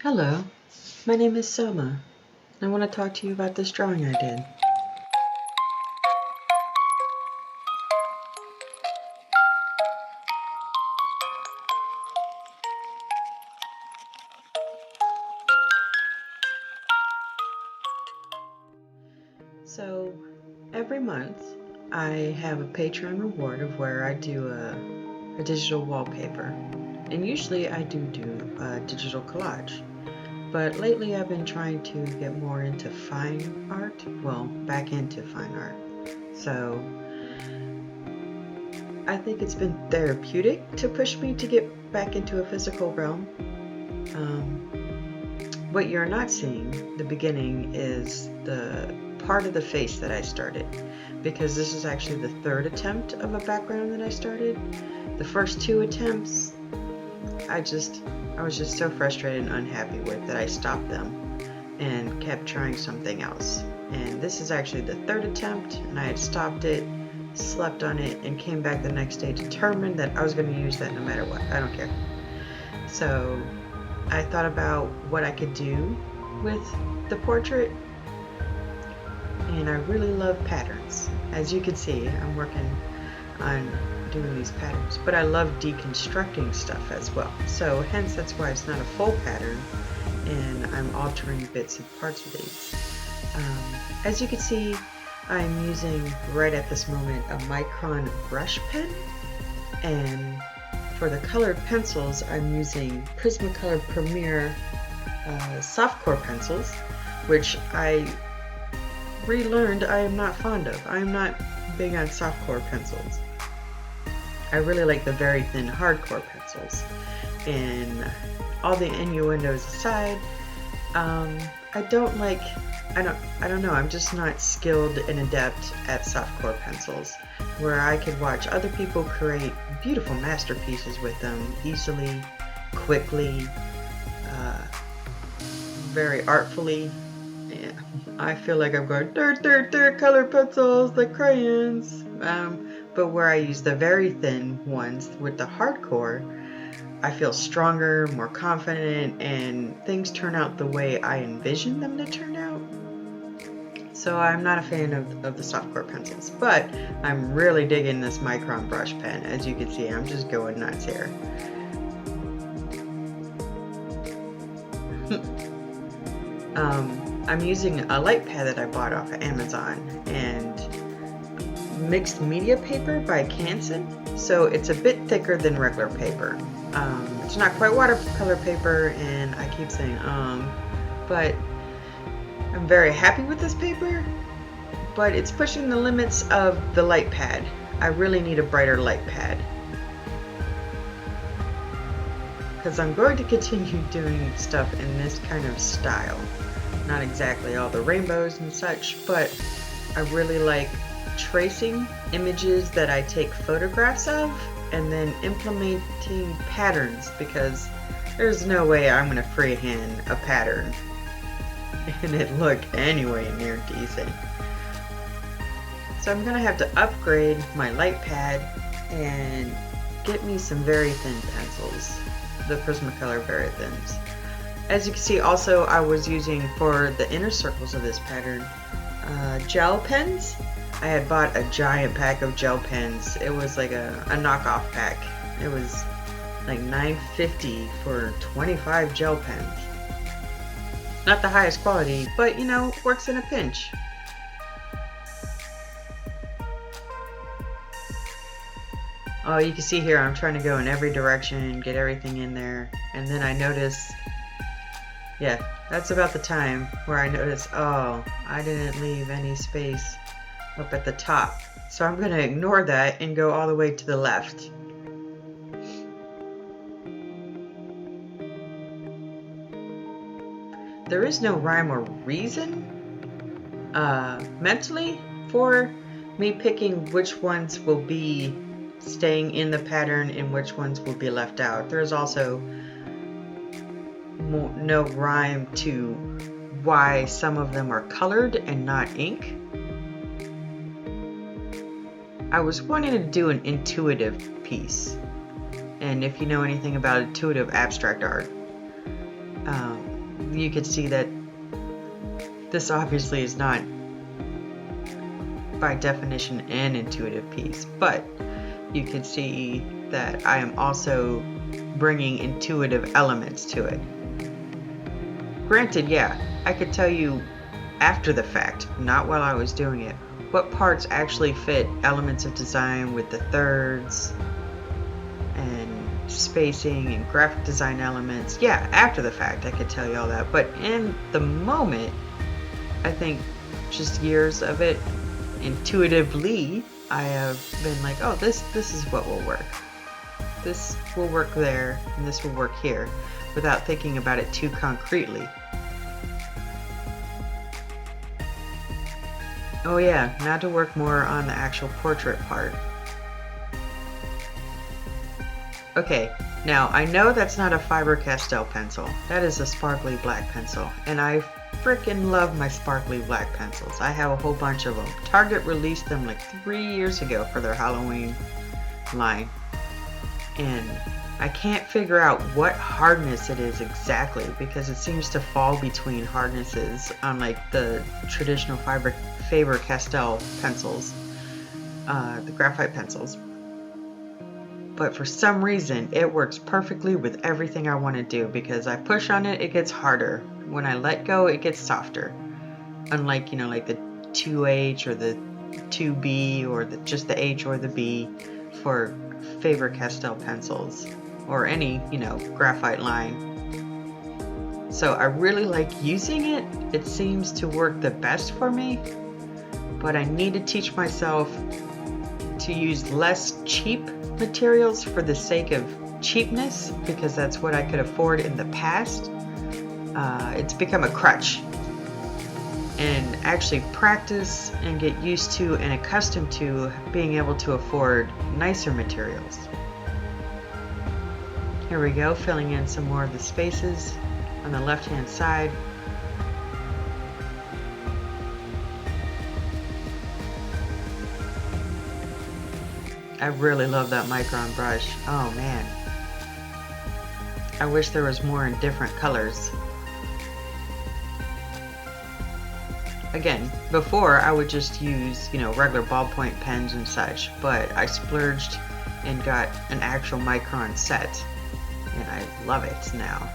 Hello, my name is Selma. I want to talk to you about this drawing I did. So, every month I have a Patreon reward of where I do a digital wallpaper. And usually I do a digital collage. But lately I've been trying to get more into fine art. Well, back into fine art. So, I think it's been therapeutic to push me to get back into a physical realm. What you're not seeing, the beginning, is the part of the face that I started, because this is actually the third attempt of a background that I started. The first two attempts, I was just so frustrated and unhappy with that I stopped them and kept trying something else. And this is actually the third attempt, and I had stopped it, slept on it, and came back the next day determined that I was going to use that no matter what. I don't care. So I thought about what I could do with the portrait, and I really love patterns. As you can see, I'm working on doing these patterns, but I love deconstructing stuff as well. So hence that's why it's not a full pattern, and I'm altering bits and parts of these. As you can see, I'm using right at this moment a micron brush pen, and for the colored pencils I'm using Prismacolor Premier softcore pencils, which I relearned I am not fond of. I am not big on softcore pencils. I really like the very thin hardcore pencils. And all the innuendos aside, I don't know, I'm just not skilled and adept at softcore pencils, where I could watch other people create beautiful masterpieces with them easily, quickly, very artfully. Yeah, I feel like I'm going color pencils, like crayons. But where I use the very thin ones with the hardcore, I feel stronger, more confident, and things turn out the way I envision them to turn out. So I'm not a fan of the softcore pencils, but I'm really digging this micron brush pen. As you can see, I'm just going nuts here. I'm using a light pad that I bought off of Amazon, and mixed media paper by Canson. So it's a bit thicker than regular paper. It's not quite watercolor paper, and I keep saying but I'm very happy with this paper, but it's pushing the limits of the light pad. I really need a brighter light pad, because I'm going to continue doing stuff in this kind of style. Not exactly all the rainbows and such, but I really like tracing images that I take photographs of and then implementing patterns, because there's no way I'm going to freehand a pattern and it look anyway near decent. So I'm going to have to upgrade my light pad and get me some very thin pencils, the Prismacolor Very Thins. As you can see, also I was using for the inner circles of this pattern gel pens. I had bought a giant pack of gel pens. It was like a knockoff pack. It was like $9.50 for 25 gel pens. Not the highest quality, but you know, works in a pinch. Oh, you can see here I'm trying to go in every direction, get everything in there, and then I notice, yeah, that's about the time where I notice, oh, I didn't leave any space up at the top. So I'm going to ignore that and go all the way to the left. There is no rhyme or reason mentally for me picking which ones will be staying in the pattern and which ones will be left out. There's also no rhyme to why some of them are colored and not ink. I was wanting to do an intuitive piece, and if you know anything about intuitive abstract art, you can see that this obviously is not by definition an intuitive piece, but you can see that I am also bringing intuitive elements to it. Granted, yeah, I could tell you after the fact, not while I was doing it, what parts actually fit elements of design with the thirds and spacing and graphic design elements. Yeah, after the fact I could tell you all that, but in the moment, I think just years of it, intuitively, I have been like, oh, this is what will work. This will work there, and this will work here, without thinking about it too concretely. Oh yeah, now to work more on the actual portrait part. Okay, now I know that's not a Faber-Castell pencil. That is a sparkly black pencil, and I freaking love my sparkly black pencils. I have a whole bunch of them. Target released them like 3 years ago for their Halloween line, and I can't figure out what hardness it is exactly because it seems to fall between hardnesses on like the traditional Faber-Castell pencils, the graphite pencils. But for some reason, it works perfectly with everything I want to do because I push on it, it gets harder. When I let go, it gets softer. Unlike, like the 2H or the 2B or just the H or the B for Faber-Castell pencils or any, graphite line. So I really like using it. It seems to work the best for me, but I need to teach myself to use less cheap materials for the sake of cheapness because that's what I could afford in the past. It's become a crutch, and actually practice and get used to and accustomed to being able to afford nicer materials. Here we go, filling in some more of the spaces on the left hand side. I really love that Micron brush. Oh man. I wish there was more in different colors. Again, before I would just use, regular ballpoint pens and such, but I splurged and got an actual Micron set, and I love it now.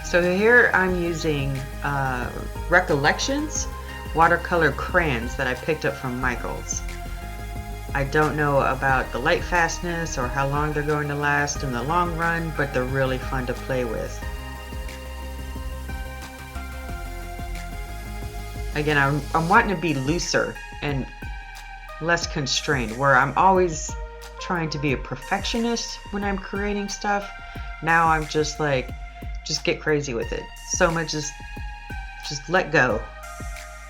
So here I'm using Recollections watercolor crayons that I picked up from Michaels. I don't know about the light fastness or how long they're going to last in the long run, but they're really fun to play with. Again, I'm wanting to be looser and less constrained, where I'm always trying to be a perfectionist when I'm creating stuff. Now I'm just like, just get crazy with it. So much just let go.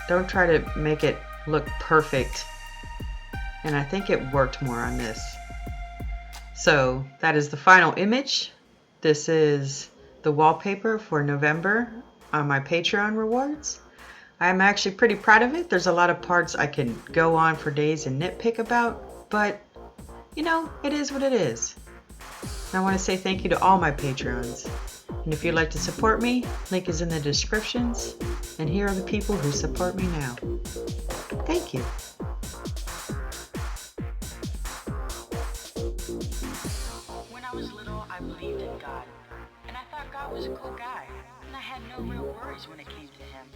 Don't try to make it look perfect. And I think it worked more on this. So that is the final image. This is the wallpaper for November on my Patreon rewards. I'm actually pretty proud of it. There's a lot of parts I can go on for days and nitpick about, but it is what it is. And I want to say thank you to all my Patreons. And if you'd like to support me, link is in the descriptions. And here are the people who support me now. Thank you. When I was little, I believed in God. And I thought God was a cool guy. And I had no real worries when it came to him.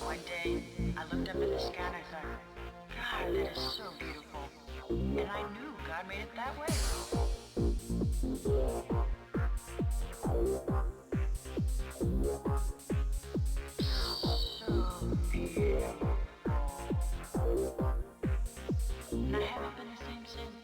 One day, I looked up at the sky and I thought, God, that is so beautiful. And I knew God made it that way. So beautiful. And I haven't been the same since.